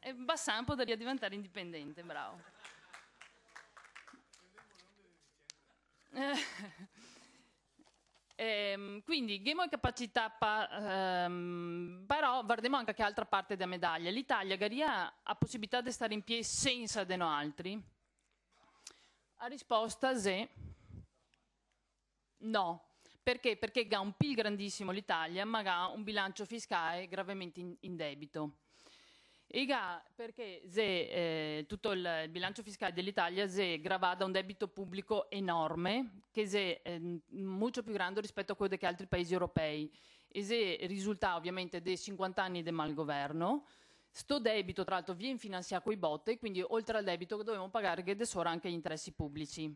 E Bassan potrebbe diventare indipendente, bravo. Quindi abbiamo capacità, però guardiamo anche che altra parte della medaglia. L'Italia ha possibilità di stare in piedi senza di noi altri? La risposta è no. Perché? Perché ha un PIL grandissimo l'Italia, ma ha un bilancio fiscale gravemente in debito. Perché tutto il bilancio fiscale dell'Italia è gravato da un debito pubblico enorme, che è molto più grande rispetto a quello che altri paesi europei. E risulta ovviamente dei 50 anni del malgoverno. Sto debito, tra l'altro, viene finanziato con i botte, quindi oltre al debito dobbiamo pagare che tesoro anche gli interessi pubblici.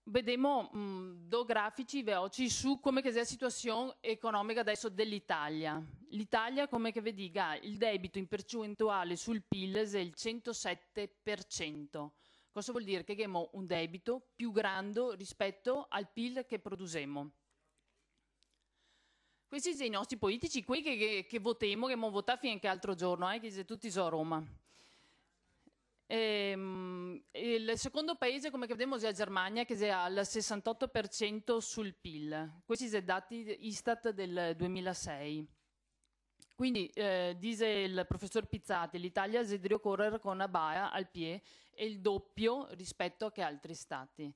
Vediamo due grafici veloci su come è la situazione economica adesso dell'Italia. L'Italia, come che vedi, ha il debito in percentuale sul PIL è il 107%. Cosa vuol dire? Che abbiamo un debito più grande rispetto al PIL che produciamo. Questi sono i nostri politici, quelli che votiamo, che abbiamo votato fino a che altro giorno, che sono tutti a Roma. Il secondo paese, come vediamo, è la Germania, che è al 68% sul PIL. Questi sono i dati Istat del 2006. Quindi, dice il professor Pizzati, l'Italia si deve correre con una baia al piede e il doppio rispetto a che altri stati.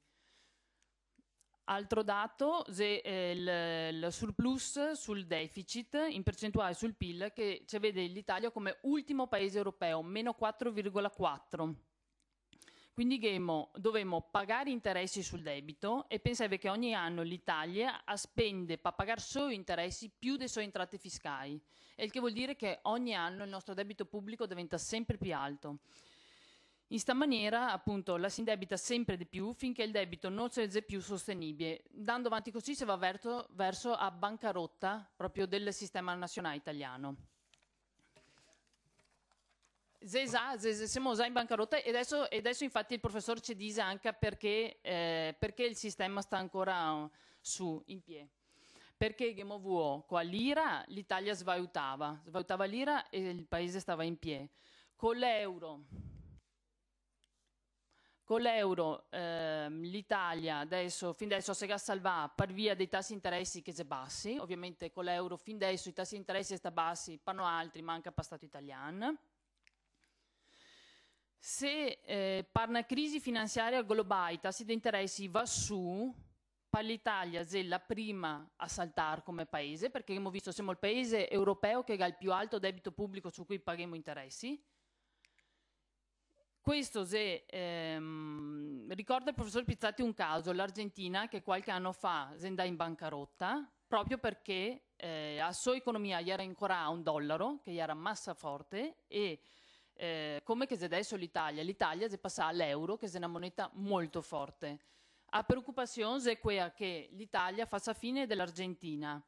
Altro dato è il surplus sul deficit in percentuale sul PIL, che vede l'Italia come ultimo paese europeo, meno 4,4. Quindi dovremmo pagare interessi sul debito e pensare che ogni anno l'Italia spende per pagare solo interessi più delle sue entrate fiscali, il che vuol dire che ogni anno il nostro debito pubblico diventa sempre più alto. In sta maniera, appunto, la si indebita sempre di più finché il debito non sia più sostenibile. Dando avanti così si va verso a bancarotta proprio del sistema nazionale italiano. Siamo già in bancarotta e adesso infatti il professor ci dice anche perché il sistema sta ancora su, in piedi. Perché con l'ira l'Italia svalutava l'ira e il paese stava in piedi. Con l'euro l'Italia fin adesso si è salvata per via dei tassi di interessi che sono bassi. Ovviamente con l'euro fin adesso i tassi di interessi sono bassi, fanno altri, manca per Stato italiano. Se per una crisi finanziaria globale i tassi di interessi va su, per l'Italia è la prima a saltare come paese, perché abbiamo visto siamo il paese europeo che ha il più alto debito pubblico su cui paghiamo interessi. Questo ricorda il professor Pizzati un caso, l'Argentina che qualche anno fa è andata in bancarotta proprio perché la sua economia era ancora a $1, che era massa forte e come che se adesso l'Italia si passa all'euro, che è una moneta molto forte. La preoccupazione è quella che l'Italia faccia fine dell'Argentina.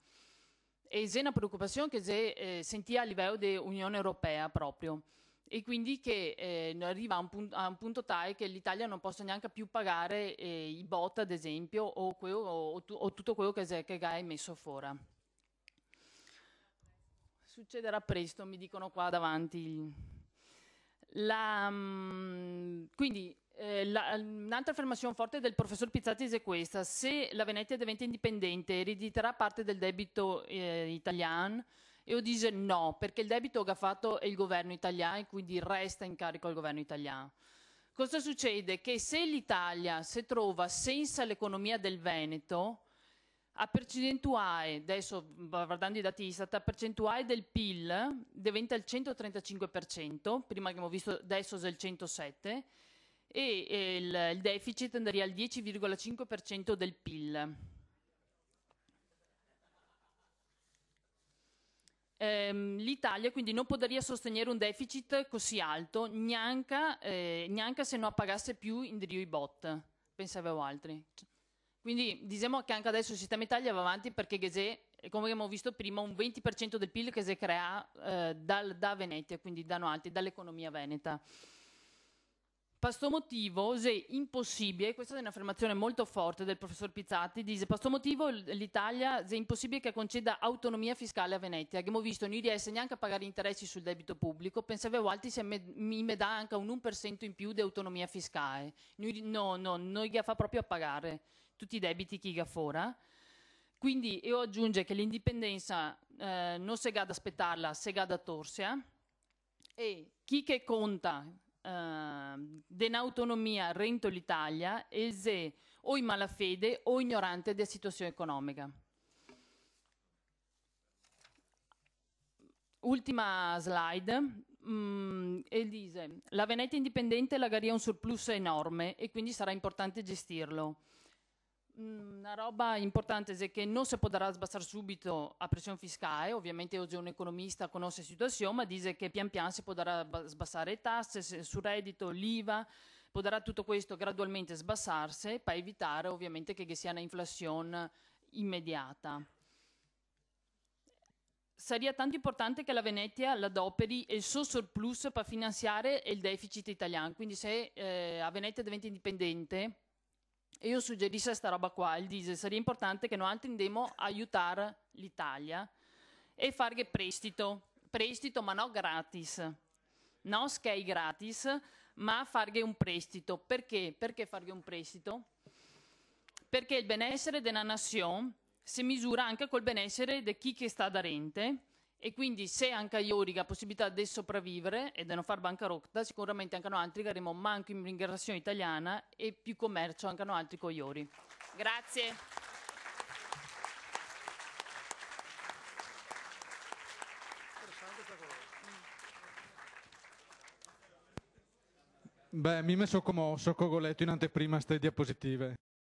E è una preoccupazione che si sentiva a livello dell'Unione Europea proprio. E quindi che arriva a un punto tale che l'Italia non possa neanche più pagare i bot, ad esempio, o tutto quello che è messo fuori. Succederà presto, mi dicono qua davanti. Quindi un'altra affermazione forte del professor Pizzati è questa: se la Venezia diventa indipendente erediterà parte del debito italiano. Io dice no, perché il debito che ha fatto è il governo italiano e quindi resta in carico al governo italiano. Cosa succede? Che se l'Italia si trova senza l'economia del Veneto, a percentuale, adesso guardando i dati Istat, a percentuale del PIL diventa il 135%, prima che abbiamo visto adesso è il 107%, e il deficit andrebbe al 10,5% del PIL. L'Italia quindi non potrebbe sostenere un deficit così alto neanche se non pagasse più in i bot, pensavo altri. Quindi diciamo che anche adesso il sistema Italia va avanti perché come abbiamo visto prima, un 20% del PIL che si crea da Venezia, quindi da noi altri, dall'economia veneta. Per questo motivo è impossibile, questa è un'affermazione molto forte del professor Pizzatti, dice: per questo motivo l'Italia è impossibile che conceda autonomia fiscale a Venezia. Abbiamo visto non riesce neanche a pagare interessi sul debito pubblico, pensavo altri se mi dà anche un 1% in più di autonomia fiscale. Noi fa proprio a pagare tutti i debiti che ga fora. Quindi io aggiungo che l'indipendenza non si ga ad aspettarla, si ga ad attorsia, e chi che conta dell'autonomia rento l'Italia e se o in malafede o ignorante della situazione economica. Ultima slide. E dice: la Venezia indipendente lagaria un surplus enorme e quindi sarà importante gestirlo. Una roba importante è che non si potrà sbassare subito a pressione fiscale, ovviamente oggi un economista conosce la situazione, ma dice che pian piano si potrà sbassare le tasse sul reddito, l'IVA, potrà tutto questo gradualmente sbassarsi per evitare ovviamente che sia un'inflazione immediata. Sarebbe tanto importante che la Venezia l'adoperi il suo surplus per finanziare il deficit italiano, quindi se la Venezia diventa indipendente, io suggerisco questa roba qua, il dice sarebbe importante che noi andiamo a aiutare l'Italia e fare prestito ma non gratis, non schei gratis, ma fare un prestito. Perché? Perché fare un prestito? Perché il benessere della nazione si misura anche col benessere di chi che sta aderente, e quindi se anche io ho la possibilità di sopravvivere e di non fare bancarotta, sicuramente anche noi altri avremo manco immigrazione italiana e più commercio anche noi altri cogliori. Grazie. Beh, mi messo come soccorroletto in anteprima ste diapositive.